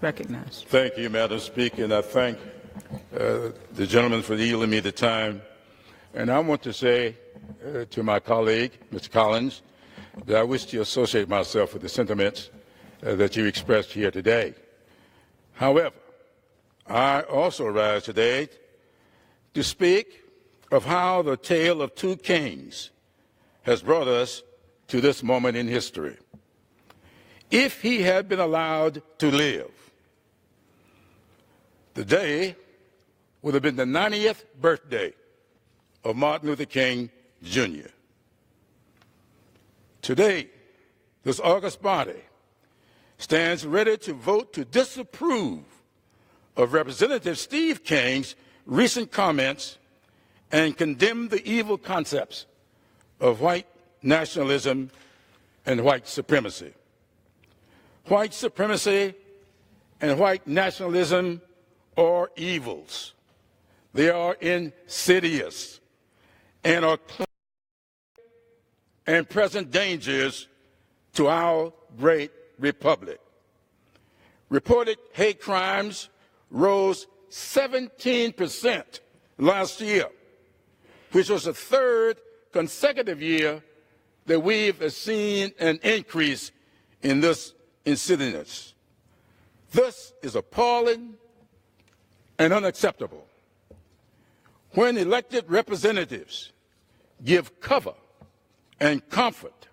recognized. Thank you, Madam Speaker, and I thank the gentleman for yielding me the time. And I want to say to my colleague, Mr. Collins, that I wish to associate myself with the sentiments that you expressed here today. However, I also rise today to speak of how the tale of two kings has brought us to this moment in history. If he had been allowed to live, the day would have been the 90th birthday of Martin Luther King, Jr. Today, this august body stands ready to vote to disapprove of Representative Steve King's recent comments and condemn the evil concepts of white nationalism and white supremacy. White supremacy and white nationalism are evils. They are insidious and are and present dangers to our great republic. Reported hate crimes rose 17% last year, which was the third consecutive year that we've seen an increase in this incidence. This is appalling and unacceptable. When elected representatives give cover and comfort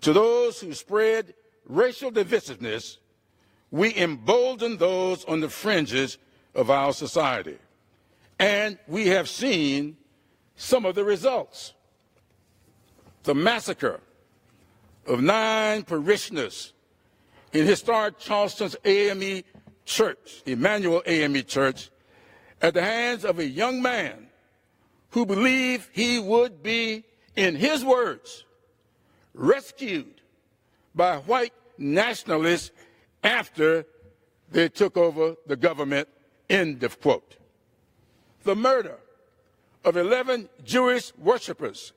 to those who spread racial divisiveness, we embolden those on the fringes of our society. And we have seen some of the results. The massacre of 9 parishioners in historic Charleston's AME Church, Emmanuel AME Church, at the hands of a young man who believed he would be, in his words, rescued by white nationalists after they took over the government, end of quote. The murder of 11 Jewish worshipers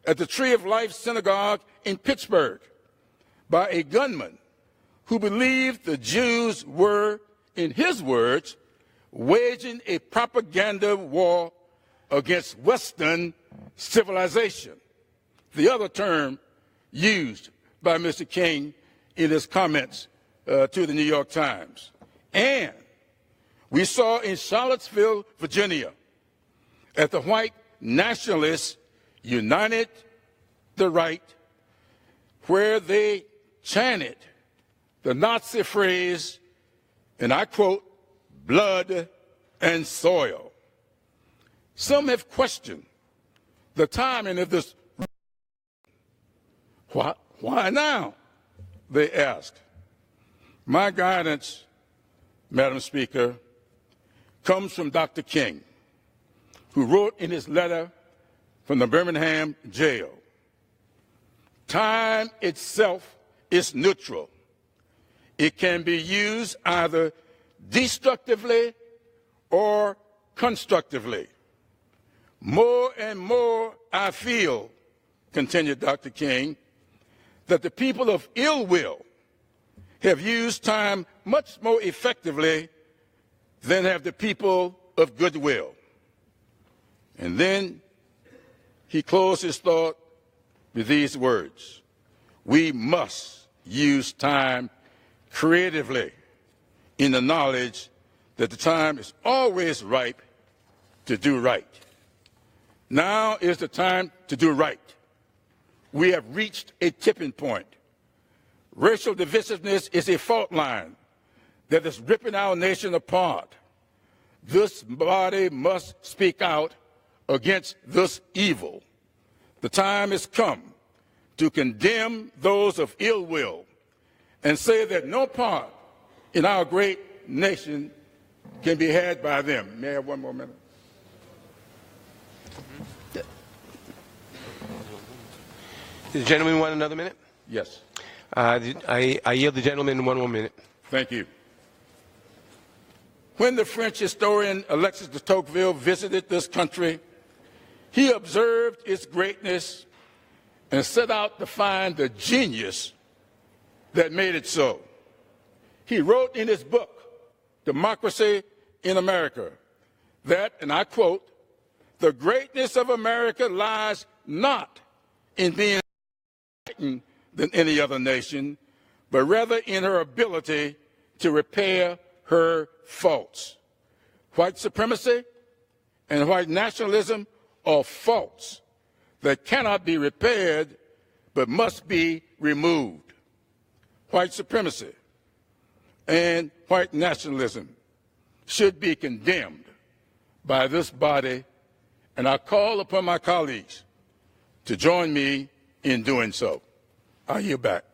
at the Tree of Life Synagogue in Pittsburgh by a gunman who believed the Jews were, in his words, waging a propaganda war against Western civilization, the other term used by Mr. King in his comments to the New York Times. And we saw in Charlottesville, Virginia, at the white nationalists United the Right, where they chanted the Nazi phrase, and I quote, blood and soil. Some have questioned the timing of this. Why now? They asked. My guidance, Madam Speaker, comes from Dr. King, who wrote in his letter from the Birmingham jail, time itself is neutral. It can be used either destructively or constructively. More and more I feel, continued Dr. King, that the people of ill will have used time much more effectively than have the people of goodwill. And then he closed his thought with these words: we must use time creatively in the knowledge that the time is always ripe to do right. Now is the time to do right. We have reached a tipping point. Racial divisiveness is a fault line that is ripping our nation apart. This body must speak out against this evil. The time has come to condemn those of ill will and say that no part in our great nation can be had by them. May I have one more minute? Does the gentleman want another minute? Yes. I yield the gentleman 1 more minute. Thank you. When the French historian Alexis de Tocqueville visited this country, he observed its greatness and set out to find the genius that made it so. he wrote in his book, Democracy in America, that, and I quote, "The greatness of America lies not in being enlightened than any other nation, but rather in her ability to repair her faults. White supremacy and white nationalism are faults that cannot be repaired but must be removed. White supremacy and white nationalism should be condemned by this body, and I call upon my colleagues to join me in doing so." I yield back.